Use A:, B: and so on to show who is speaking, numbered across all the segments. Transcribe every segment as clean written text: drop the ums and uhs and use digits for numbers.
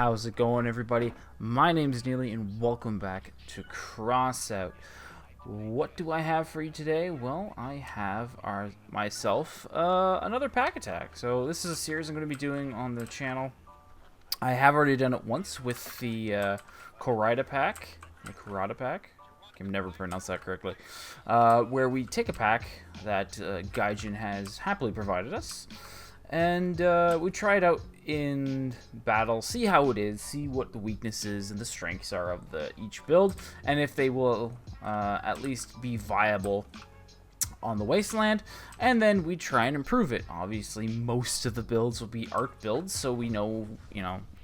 A: How's it going, everybody? My name is Neely, and welcome back to Crossout. What do I have for you today? Well, I have myself another pack attack. So this is a series I'm going to be doing on the channel. I have already done it once with the C.R.D pack. The C.R.D pack. I can never pronounce that correctly. Where we take a pack that Gaijin has happily provided us, and we try it out in battle, see how it is, see what the weaknesses and the strengths are of each build, and if they will at least be viable on the wasteland, and then we try and improve it. Obviously, most of the builds will be art builds, so we know,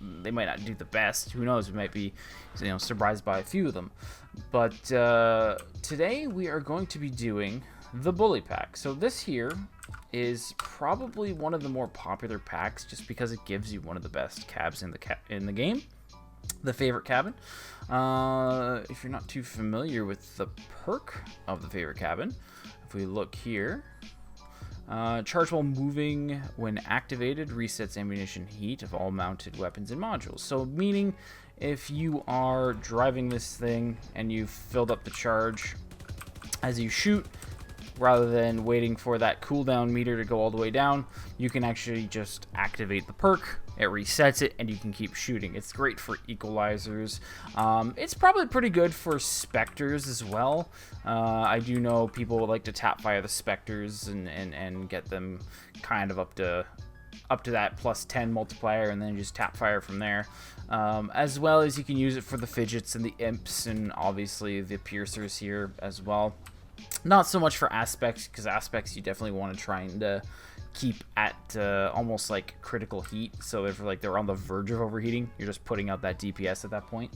A: they might not do the best. Who knows? We might be, surprised by a few of them. But today we are going to be doing the bully pack. So this here is probably one of the more popular packs, just because it gives you one of the best cabs in the game, the favorite cabin. If you're not too familiar with the perk of the favorite cabin, if we look here, charge while moving when activated resets ammunition heat of all mounted weapons and modules. So meaning if you are driving this thing and you've filled up the charge as you shoot, rather than waiting for that cooldown meter to go all the way down, you can actually just activate the perk. It resets it, and you can keep shooting. It's great for equalizers. It's probably pretty good for specters as well. I do know people like to tap fire the specters and get them kind of up to that +10 multiplier, and then just tap fire from there. As well as you can use it for the fidgets and the imps, and obviously the piercers here as well. Not so much for aspects, because aspects you definitely want to try and keep at almost like critical heat. So if they're on the verge of overheating, you're just putting out that DPS at that point.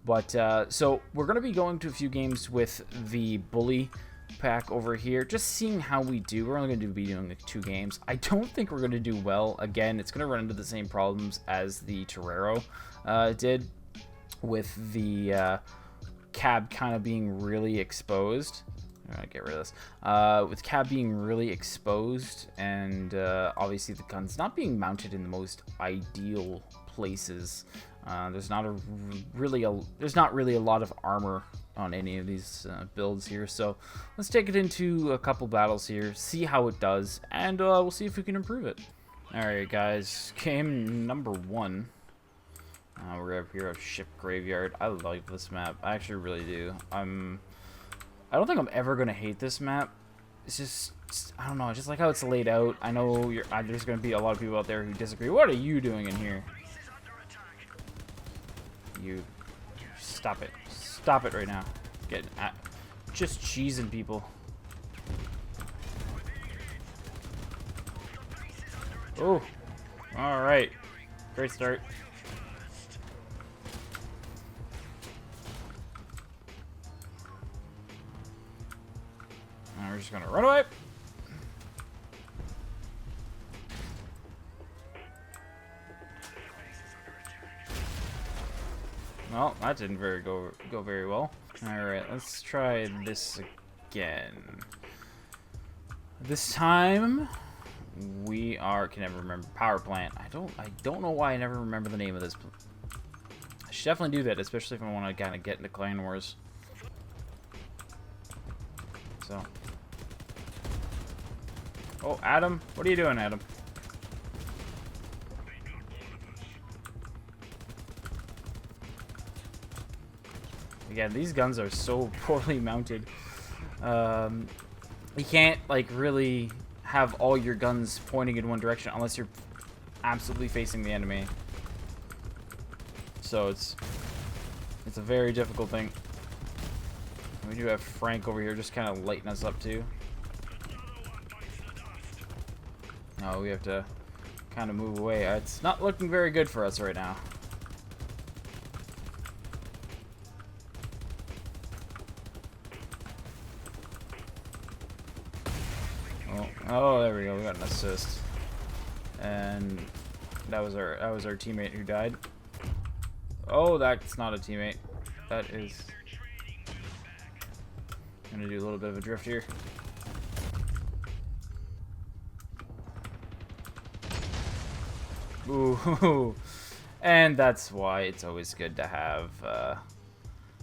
A: But so we're going to be going to a few games with the bully pack over here, just seeing how we do. We're only going to be doing like 2 games. I don't think we're going to do well. Again, it's going to run into the same problems as the Torero did, with the cab kind of being really exposed. Get rid of this. With cab being really exposed, and obviously the guns not being mounted in the most ideal places. There's not really a lot of armor on any of these builds here. So let's take it into a couple battles here, see how it does, and we'll see if we can improve it. All right, guys. Game number 1. We're up here at Ship Graveyard. I like this map. I actually really do. I don't think I'm ever going to hate this map. It's just, I don't know, I just like how it's laid out. I know there's going to be a lot of people out there who disagree. What are you doing in here? You, stop it. Stop it right now. Just cheesing people. Oh, all right. Great start. We're just gonna run away. Well, that didn't go very well. All right, let's try this again. This time we can never remember power plant. I don't know why I never remember the name of this. I should definitely do that, especially if I want to kind of get into Clan Wars. So. Oh, Adam. What are you doing, Adam? Again, these guns are so poorly mounted. You can't, really have all your guns pointing in one direction unless you're absolutely facing the enemy. So it's a very difficult thing. We do have Frank over here just kind of lighting us up, too. Oh, we have to kind of move away. It's not looking very good for us right now. Oh, there we go. We got an assist, and that was our teammate who died. Oh, that's not a teammate. That is. I'm gonna do a little bit of a drift here. Ooh, And that's why it's always good to have a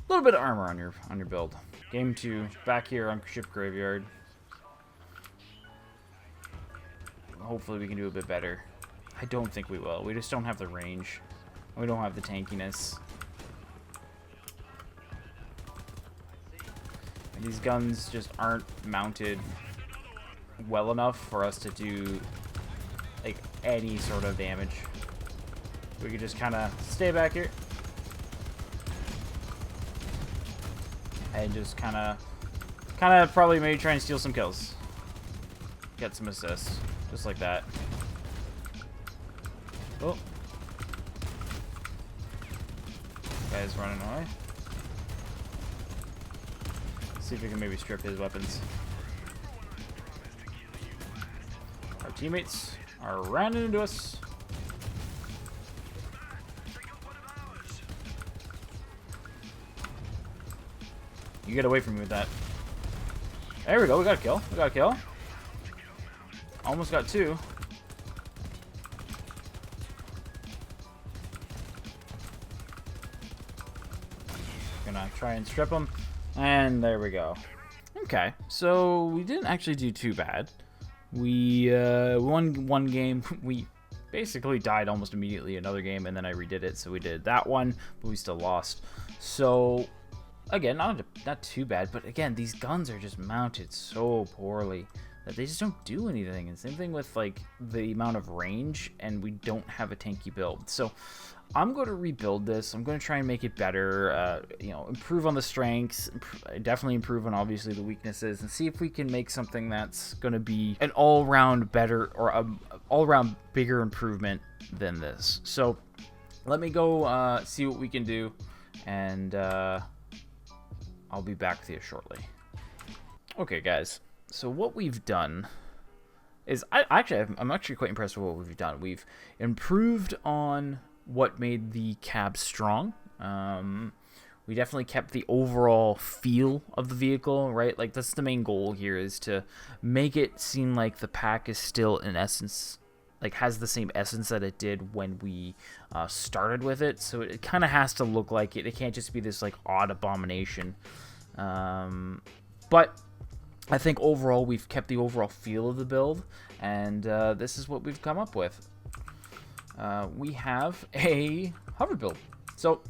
A: little bit of armor on your build. Game 2, back here on Ship Graveyard. Hopefully we can do a bit better. I don't think we will. We just don't have the range. We don't have the tankiness. And these guns just aren't mounted well enough for us to do like any sort of damage. We could just kind of stay back here and just kind of probably maybe try and steal some kills, get some assists, just like that. Oh, guy's running away. See if we can maybe strip his weapons. Our teammates are running into us. You get away from me with that. There we go. We got a kill. We got a kill. Almost got 2. Gonna try and strip them. And there we go. Okay. So we didn't actually do too bad. We won one game. We basically died almost immediately another game, and then I redid it. So we did that one, but we still lost. So again, not too bad, but again, these guns are just mounted so poorly that they just don't do anything. And same thing with like the amount of range, and we don't have a tanky build. So I'm going to rebuild this. I'm going to try and make it better, you know, improve on the strengths, definitely improve on obviously the weaknesses, and see if we can make something that's going to be an all-round better or an all-round bigger improvement than this. So let me go see what we can do, and I'll be back with you shortly. Okay, guys. So what we've done is I'm actually quite impressed with what we've done. We've improved on what made the cab strong. We definitely kept the overall feel of the vehicle, right? Like that's the main goal here, is to make it seem like the pack is still in essence, like has the same essence that it did when we started with it. So it kind of has to look like it. It can't just be this like odd abomination. But I think overall we've kept the overall feel of the build, and this is what we've come up with. We have a hover build. So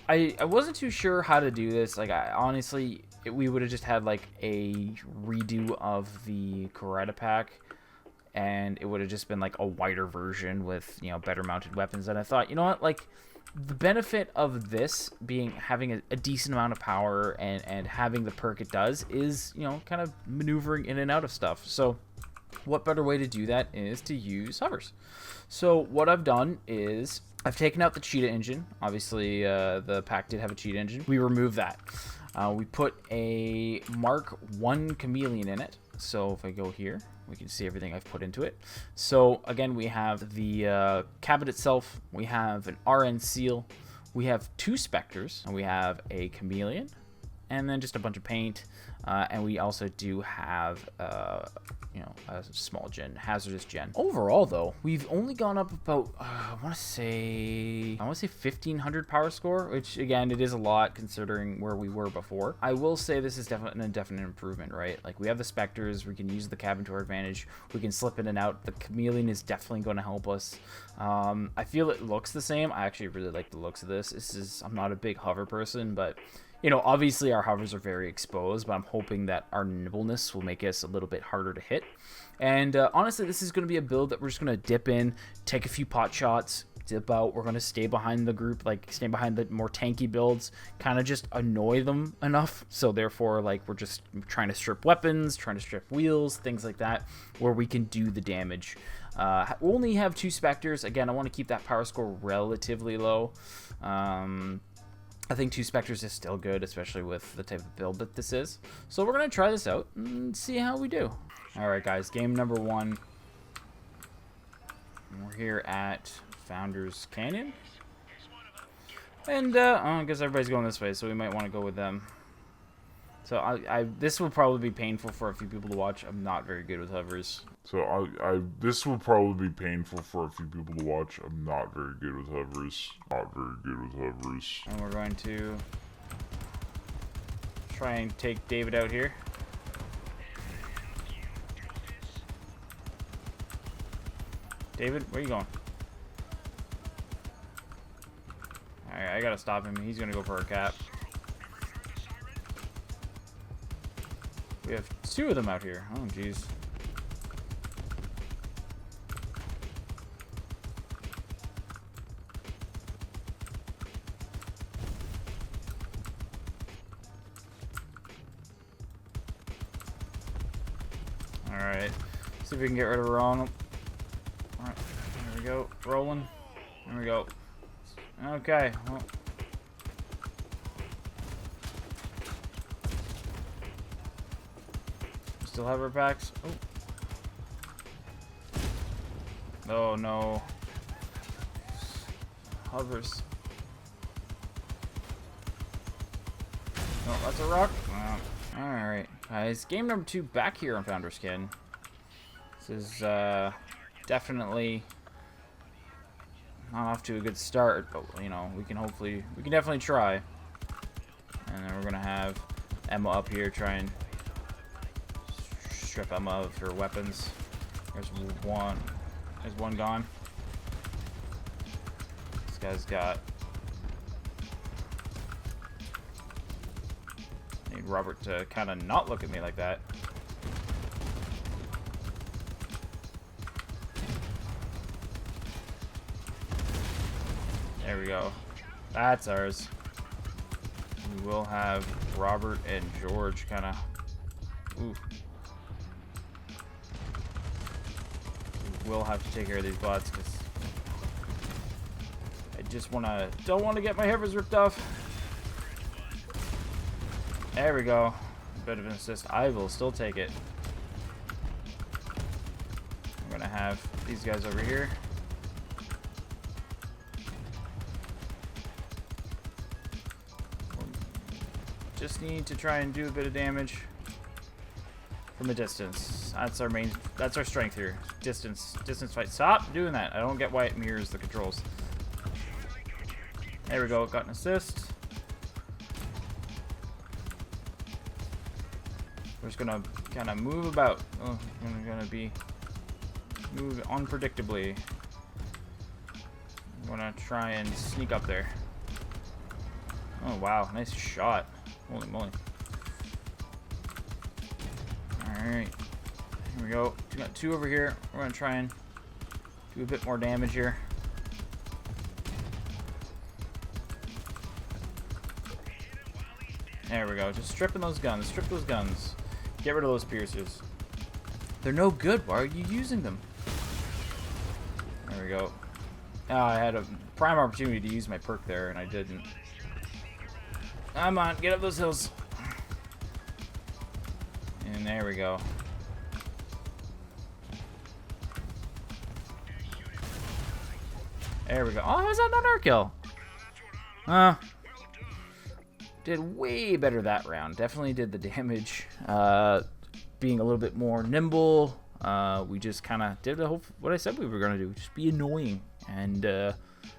A: I wasn't too sure how to do this. Like honestly, we would have just had like a redo of the C.R.D pack, and it would have just been like a wider version with, you know, better mounted weapons. And I thought, you know what, like the benefit of this being having a decent amount of power and having the perk it does is, you know, kind of maneuvering in and out of stuff. So what better way to do that is to use hovers. So what I've done is I've taken out the cheetah engine. Obviously the pack did have a cheetah engine. We removed that. We put a Mark 1 chameleon in it. So if I go here, we can see everything I've put into it. So again, we have the cabin itself. We have an RN seal. We have 2 specters, and we have a chameleon, and then just a bunch of paint. And we also do have, you know, a small gen, hazardous gen. Overall, though, we've only gone up about, I want to say 1,500 power score, which again, it is a lot considering where we were before. I will say this is definitely an indefinite improvement, right? Like we have the specters, we can use the cabin to our advantage, we can slip in and out. The chameleon is definitely going to help us. I feel it looks the same. I actually really like the looks of this. I'm not a big hover person, but you know, obviously our hovers are very exposed, but I'm hoping that our nimbleness will make us a little bit harder to hit. And honestly, this is going to be a build that we're just going to dip in, take a few pot shots, dip out. We're going to stay behind the group, like stay behind the more tanky builds, kind of just annoy them enough. So therefore, like we're just trying to strip weapons, trying to strip wheels, things like that, where we can do the damage. We only have 2 specters. Again, I want to keep that power score relatively low. I think 2 specters is still good, especially with the type of build that this is. So we're going to try this out and see how we do. All right, guys, game number 1. We're here at Founders Canyon. And I guess everybody's going this way, so we might want to go with them. So this will probably be painful for a few people to watch. I'm not very good with hovers.
B: So this will probably be painful for a few people to watch. I'm not very good with hovers.
A: And we're going to try and take David out here. David, where you going? Alright, I gotta stop him. He's gonna go for a cap. We have 2 of them out here. Oh, jeez. Alright. See if we can get rid of Ronald. Alright. There we go. Rolling. There we go. Okay. Well. Still have our packs. Oh. Oh no. Hovers. Oh, that's a rock. Alright, guys. Game number 2 back here on Founder Skin. This is definitely not off to a good start, but you know, we can definitely try. And then we're gonna have Emma up here try and strip Emma of her weapons. There's one gone. This guy's got. I need Robert to kind of not look at me like that. There we go. That's ours. We will have Robert and George kind of. Ooh. Will have to take care of these bots because I just don't want to get my heifers ripped off. There we go. Bit of an assist. I will still take it. I'm gonna have these guys over here. Just need to try and do a bit of damage from a distance. That's our strength here. Distance fight. Stop doing that. I don't get why it mirrors the controls. There we go. Got an assist. We're just gonna kind of move about. Oh, we're gonna move unpredictably. I'm gonna try and sneak up there. Oh wow, nice shot. Holy moly. Alright. Here we go. We got 2 over here. We're going to try and do a bit more damage here. There we go. Just stripping those guns. Strip those guns. Get rid of those piercers. They're no good. Why are you using them? There we go. Oh, I had a prime opportunity to use my perk there, and I didn't. Come on, get up those hills. And there we go. There we go. Oh, how's that not our kill? Did way better that round. Definitely did the damage. Being a little bit more nimble. We just kind of did what I said we were going to do. Just be annoying and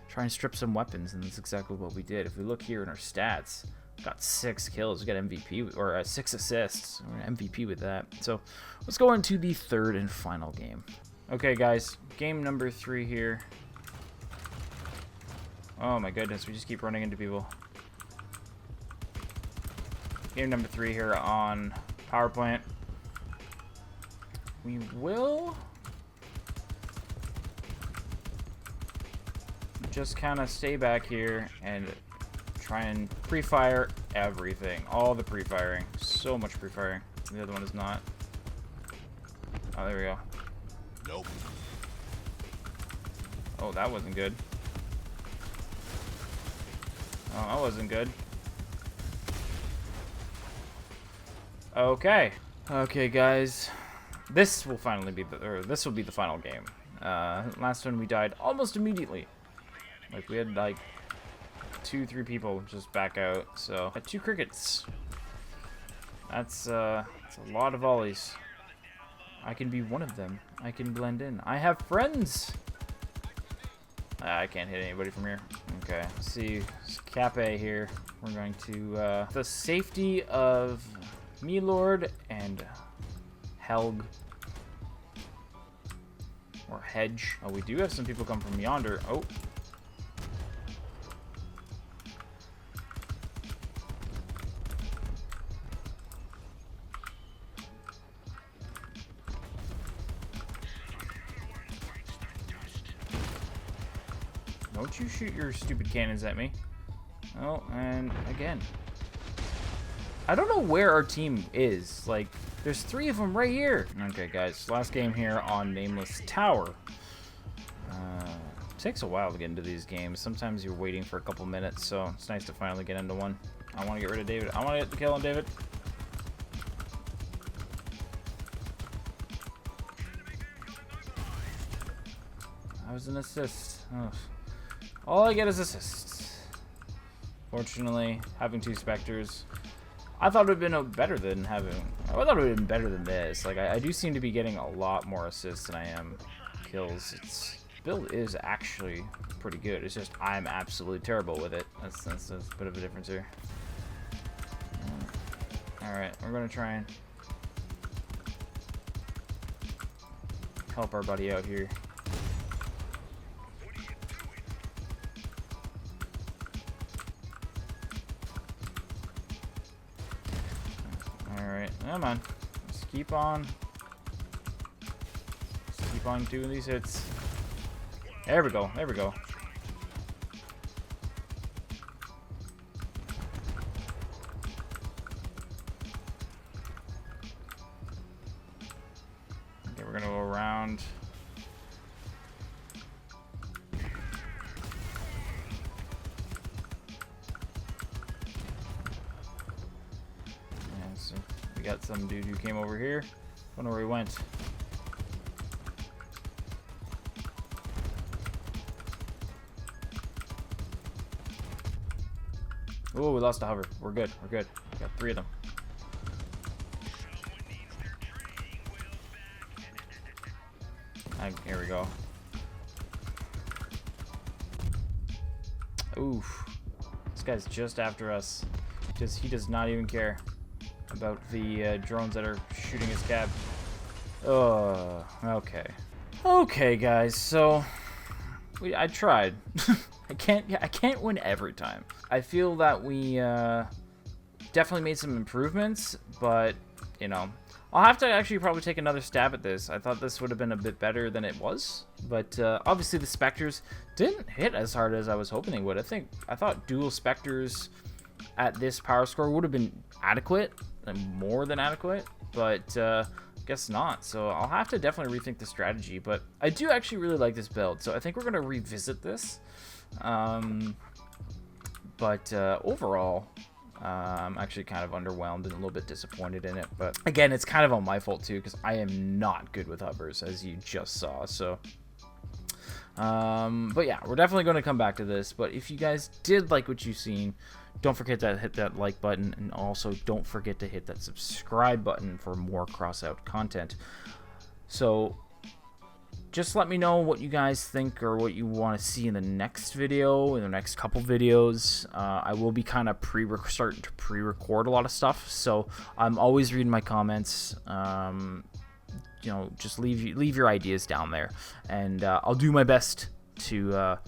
A: try and strip some weapons. And that's exactly what we did. If we look here in our stats, got 6 kills. We got MVP, or 6 assists. We're MVP with that. So let's go into the 3rd and final game. Okay, guys. Game number 3 here. Oh my goodness, we just keep running into people. Game number 3 here on Power Plant. We will just kind of stay back here and try and pre-fire everything. All the pre-firing. So much pre-firing. The other one is not. Oh, there we go.
C: Nope.
A: Oh, that wasn't good. Oh, that wasn't good. Okay. Okay, guys. This will finally be this will be the final game. Last one we died almost immediately. Like, we had, like, 2-3 people just back out, so. 2 crickets. That's a lot of volleys. I can be one of them. I can blend in. I have friends. I can't hit anybody from here. Okay, let's see. It's Cap A here. We're going to the safety of Milord and Helg. Or Hedge. Oh, we do have some people come from yonder. Oh. Don't you shoot your stupid cannons at me. Oh, and again. I don't know where our team is. Like, there's 3 of them right here. Okay, guys. Last game here on Nameless Tower. Takes a while to get into these games. Sometimes you're waiting for a couple minutes, so it's nice to finally get into one. I want to get rid of David. I want to get the kill on David. That was an assist. Ugh. All I get is assists. Fortunately, having 2 Spectres, I thought it would have been better than having. I thought it would have been better than this. Like I do seem to be getting a lot more assists than I am kills. Its build is actually pretty good. It's just I'm absolutely terrible with it. That's a bit of a difference here. All right, we're gonna try and help our buddy out here. Alright, come on. Just keep on. Just keep on doing these hits. There we go, there we go. Okay, we're gonna go around. So we got some dude who came over here. Don't know where he went. Oh, we lost a hover. We're good. We're good. We got 3 of them. Here we go. Oof. This guy's just after us. He does not even care about the drones that are shooting his cab. Okay. Okay, guys. So I tried. I can't win every time. I feel that we definitely made some improvements, but you know, I'll have to actually probably take another stab at this. I thought this would have been a bit better than it was, but obviously the Spectres didn't hit as hard as I was hoping they would. I thought dual Spectres at this power score would have been adequate, and more than adequate, but guess not. So I'll have to definitely rethink the strategy, but I do actually really like this build, so I think we're going to revisit this. But overall, I'm actually kind of underwhelmed and a little bit disappointed in it, but again, it's kind of on my fault too, because I am not good with hovers, as you just saw. So but yeah, we're definitely going to come back to this. But if you guys did like what you've seen, don't forget to hit that like button, and also don't forget to hit that subscribe button for more Crossout content. So just let me know what you guys think or what you want to see in the next video, in the next couple videos. I will be kind of starting to pre-record a lot of stuff, so I'm always reading my comments. You know, just leave your ideas down there, and I'll do my best to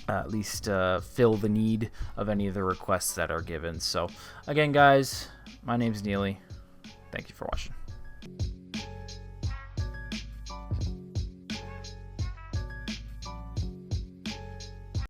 A: at least fill the need of any of the requests that are given. So again, guys, my name's Neely. Thank you for watching.